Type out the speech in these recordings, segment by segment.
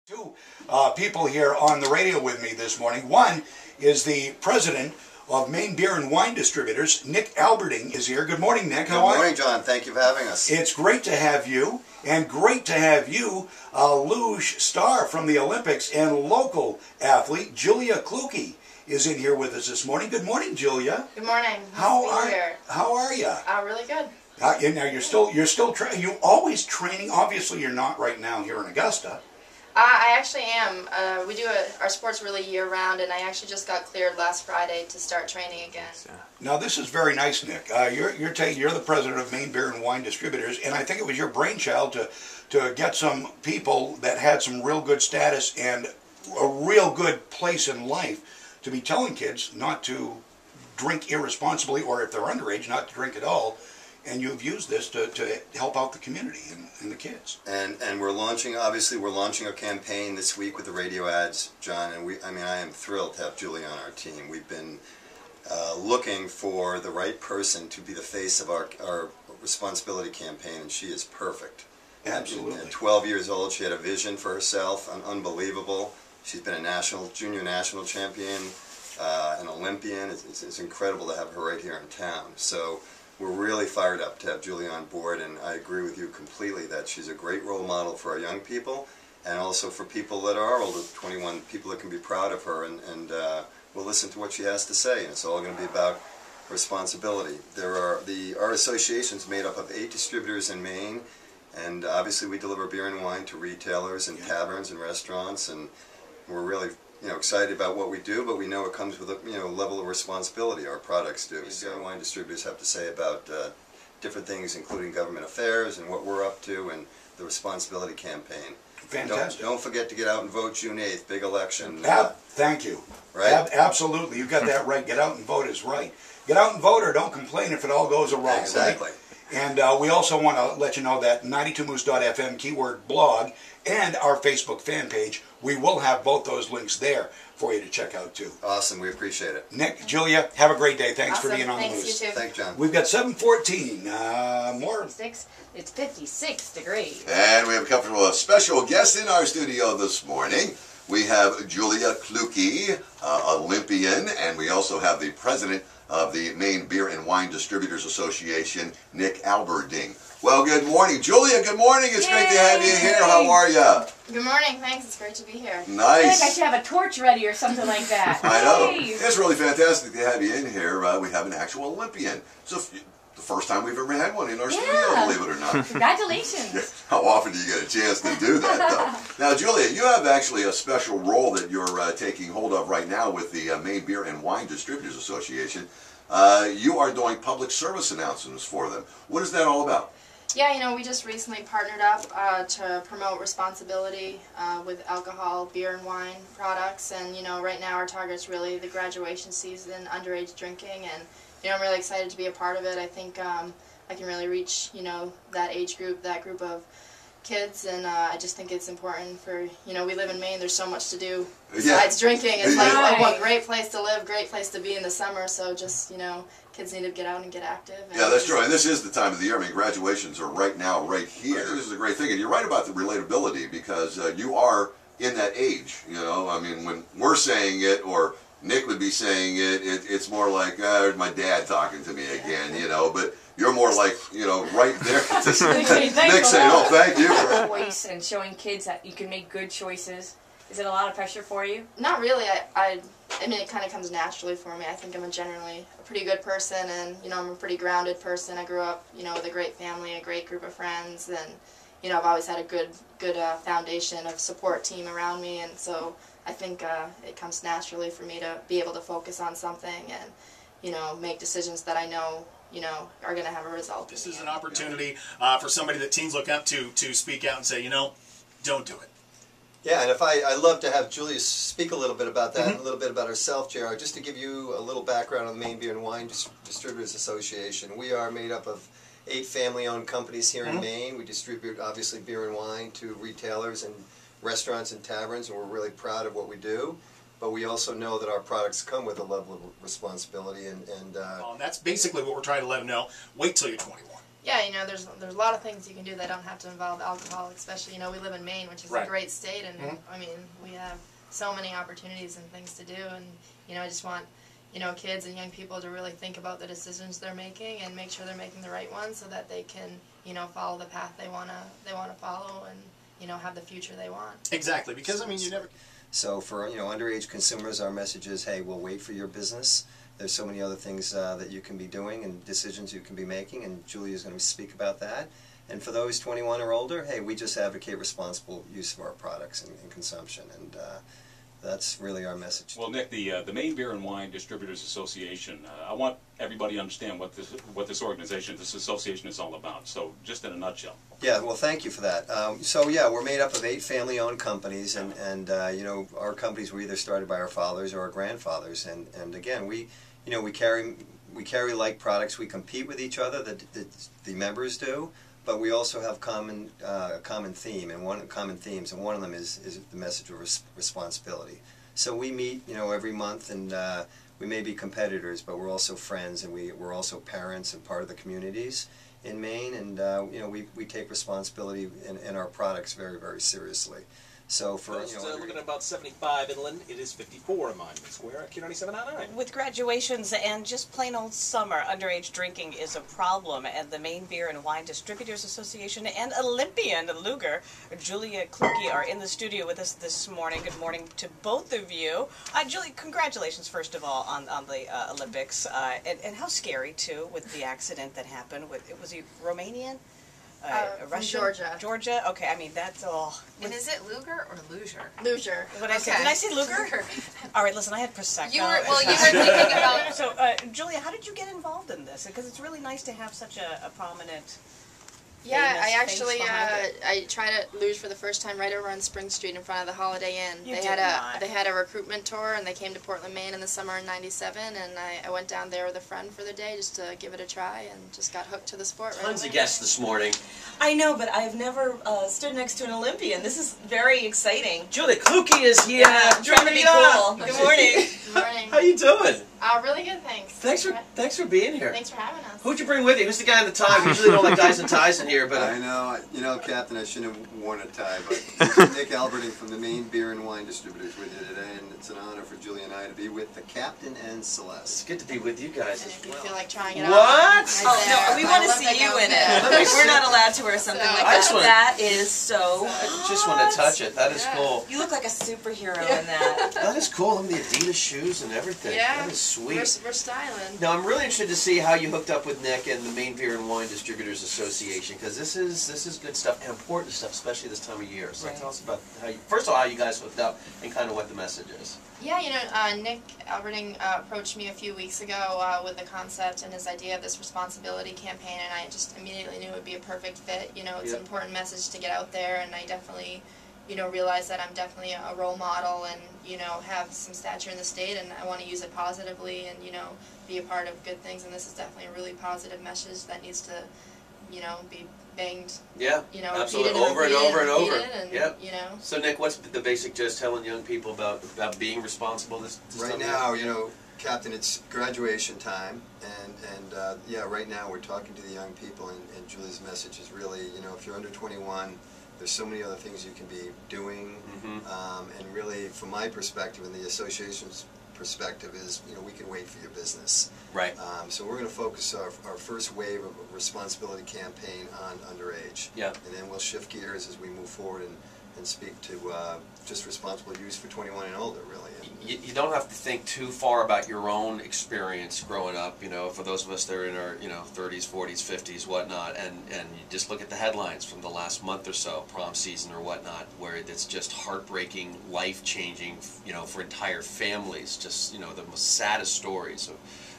Two people here on the radio with me this morning. One is the president of Maine Beer and Wine Distributors. Nick Alberding is here. Good morning, Nick. How are you? Good morning, John. Thank you for having us. It's great to have you, and great to have you, a luge star from the Olympics and local athlete, Julia Clukey, is in here with us this morning. Good morning, Julia. Good morning. How are you? Really good. Now you're still you always training. Obviously, you're not right now here in Augusta. I actually am. We do our sports really year-round, and I actually just got cleared last Friday to start training again. Now, this is very nice, Nick. You're the president of Maine Beer and Wine Distributors, and I think it was your brainchild to get some people that had some real good status and a real good place in life to be telling kids not to drink irresponsibly, or if they're underage, not to drink at all. And you've used this to help out the community and the kids. And we're launching a campaign this week with the radio ads, John. And I am thrilled to have Julia on our team. We've been looking for the right person to be the face of our responsibility campaign, and she is perfect. Absolutely. At 12 years old, she had a vision for herself, unbelievable. She's been a junior national champion, an Olympian. It's incredible to have her right here in town. So we're really fired up to have Julia on board, and I agree with you completely that she's a great role model for our young people, and also for people that are older, 21, people that can be proud of her, and we'll listen to what she has to say, and it's all going to be about responsibility. Our association's made up of 8 distributors in Maine, and obviously we deliver beer and wine to retailers and taverns and restaurants, and we're really excited about what we do, but we know it comes with a level of responsibility. Our products do. Beer and wine distributors have to say about different things, including government affairs and what we're up to, and the responsibility campaign. Fantastic. Don't forget to get out and vote June 8th, big election. Thank you. Right? Absolutely. You've got that right. Get out and vote is right. Get out and vote, or don't complain if it all goes awry. Exactly. Right? And we also want to let you know that 92moose.fm keyword blog and our Facebook fan page, we will have both those links there for you to check out too. Awesome, we appreciate it. Nick, Julia, have a great day. Thanks for being on the Moose. Thanks, you too. Thanks, John. We've got 7:14. More. It's 56 degrees. And we have a special guest in our studio this morning. We have Julia Clukey, Olympian, and we also have the president of the Maine Beer and Wine Distributors Association, Nick Alberding. Well, good morning, Julia. Good morning. It's great to have you here. How are you? Good morning. Thanks. It's great to be here. Nice. I think I should have a torch ready or something like that. I know. Nice. It's really fantastic to have you in here. We have an actual Olympian. So the first time we've ever had one in our studio, believe it or not. Congratulations. How often do you get a chance to do that, though? Now, Julia, you have actually a special role that you're taking hold of right now with the Maine Beer and Wine Distributors Association. You are doing public service announcements for them. What is that all about? Yeah, we just recently partnered up to promote responsibility with alcohol, beer and wine products, and right now our target's really the graduation season, underage drinking, and I'm really excited to be a part of it. I think I can really reach that age group, that group of kids, and I just think it's important for we live in Maine. There's so much to do besides drinking. It's like one great place to live, great place to be in the summer. So just kids need to get out and get active. And yeah, that's true. And this is the time of the year. I mean, graduations are right now, right here. This is a great thing, and you're right about the relatability because you are in that age. I mean, when we're saying it, or Nick would be saying it, it's more like my dad talking to me again. But you're more like, right there. Nick saying, "Oh, thank you." Choice and showing kids that you can make good choices. Is it a lot of pressure for you? Not really. I mean, it kind of comes naturally for me. I think I'm generally a pretty good person, and I'm a pretty grounded person. I grew up, with a great family, a great group of friends, and I've always had a good foundation of support team around me, and so I think it comes naturally for me to be able to focus on something and make decisions that I know are going to have a result. This is an opportunity for somebody that teens look up to speak out and say, don't do it. Yeah, and I'd love to have Julia speak a little bit about that, and a little bit about herself, JR. Just to give you a little background on the Maine Beer and Wine Distributors Association. We are made up of 8 family-owned companies here in Maine. We distribute, obviously, beer and wine to retailers and restaurants and taverns, and we're really proud of what we do. But we also know that our products come with a level of responsibility, and that's basically what we're trying to let them know. Wait till you're 21. Yeah, you know, there's a lot of things you can do that don't have to involve alcohol, especially, you know, we live in Maine, which is Right. a great state, and Mm-hmm. I mean, we have so many opportunities and things to do, and, you know, I just want, you know, kids and young people to really think about the decisions they're making and make sure they're making the right ones so that they can, you know, follow the path they wanna follow and, you know, have the future they want. Exactly, because I mean, you never. So for underage consumers, our message is, hey, we'll wait for your business. There's so many other things that you can be doing and decisions you can be making, and Julia's going to speak about that. And for those 21 or older, hey, we just advocate responsible use of our products and consumption, and that's really our message. Well, Nick, the Maine Beer and Wine Distributors Association, I want everybody to understand what this organization, this association is all about. So just in a nutshell. Yeah, well, thank you for that. So yeah, we're made up of 8 family-owned companies, and you know, our companies were either started by our fathers or our grandfathers, and again, we carry like products. We compete with each other, the members do, but we also have common theme and common themes, and one of them is the message of responsibility. So we meet, you know, every month, and we may be competitors, but we're also friends, and we're also parents and part of the communities in Maine, and you know, we take responsibility in our products very, very seriously. So for looking at about 75 inland, it is 54 in Monument Square, Q97.9. With graduations and just plain old summer, underage drinking is a problem, and the Maine Beer and Wine Distributors Association and Olympian Luger, Julia Clukey, are in the studio with us this morning. Good morning to both of you. Julie, congratulations, first of all, on the Olympics, and how scary, too, with the accident that happened. Was he Romanian? From Russian? Georgia. Georgia? Okay, I mean, that's all. And is it Luger or Luger? Luger. What did I say? Did I say Luger? All right, listen, I had Prosecco. You were thinking about... So, Julia, how did you get involved in this? Because it's really nice to have such a prominent... Yeah, famous I actually face behind it. I tried to luge for the first time right over on Spring Street in front of the Holiday Inn. You They did had not. they had a recruitment tour, and they came to Portland, Maine in the summer in '97, and I went down there with a friend for the day just to give it a try, and just got hooked to the sport. Right Tons away. of guests this morning. I know, but I've never stood next to an Olympian. This is very exciting. Julia Clukey is here. Yeah, I'm trying to be cool. Good morning. Good morning. How you doing? Really good, thanks. Thanks for being here. Thanks for having us. Who'd you bring with you? Who's the guy in the tie? We usually don't like guys in ties in here, but I know, Captain, I shouldn't have worn a tie, but Nick Alberting from the Maine Beer and Wine Distributors with you today, and it's an honor for Julie and I to be with the Captain and Celeste. it's good to be with you guys And as if you well. feel like trying it What? out. Oh, no, we want to see you in it. We're not allowed to wear something like I just that. wanna- That is so... I just want to touch it. That is cool. You look like a superhero in that. That is cool. Look at the Adidas shoes and everything. Yeah. That is sweet. We're styling. Now I'm really interested to see how you hooked up with Nick and the Maine Beer and Wine Distributors Association, because this is good stuff and important stuff, especially this time of year. So Right. tell us about first of all how you guys hooked up and kind of what the message is. Yeah, you know, Nick Alberting approached me a few weeks ago with the concept and his idea of this responsibility campaign, and I just immediately knew it would be a perfect fit. You know, it's an important message to get out there, and I definitely, you know, realize that I'm definitely a role model and, you know, have some stature in the state, and I want to use it positively and, you know, be a part of good things, and this is definitely a really positive message that needs to, you know, be banged, Yeah, you know, absolutely, repeated over and over and over. and, Yep. you know. So Nick, what's the basic just telling young people about being responsible this Right time of year? now, you know, Captain, it's graduation time, and yeah, right now we're talking to the young people, and Julie's message is really, you know, if you're under 21, there's so many other things you can be doing, and really, from my perspective and the association's perspective is, you know, we can wait for your business. Right. So we're going to focus our first wave of a responsibility campaign on underage. Yeah. And then we'll shift gears as we move forward and speak to just responsible use for 21 and older, really. You don't have to think too far about your own experience growing up, you know, for those of us that are in our, you know, 30s, 40s, 50s, whatnot, and you just look at the headlines from the last month or so, prom season or whatnot, where it's just heartbreaking, life-changing, you know, for entire families, just, you know, the most saddest stories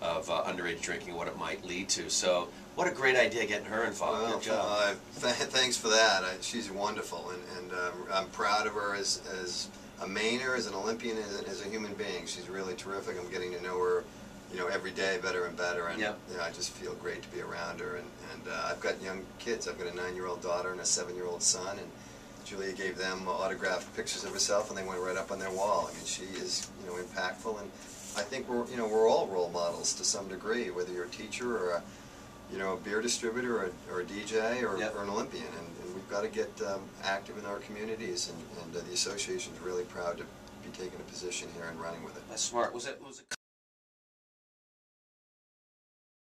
of underage drinking, what it might lead to. So what a great idea getting her involved. Well, Good job. thanks for that. She's wonderful, and I'm proud of her as a Mainer, as an Olympian, as a human being. She's really terrific. I'm getting to know her, you know, every day better and better, and I just feel great to be around her. And I've got young kids. I've got a 9-year-old daughter and a 7-year-old son, and Julia gave them autographed pictures of herself, and they went right up on their wall. I mean, she is, you know, impactful, and I think we're all role models to some degree, whether you're a teacher or you know, a beer distributor or a DJ or, Yep. or an Olympian, and we've got to get active in our communities, and the association's really proud to be taking a position here and running with it. That's smart. Was it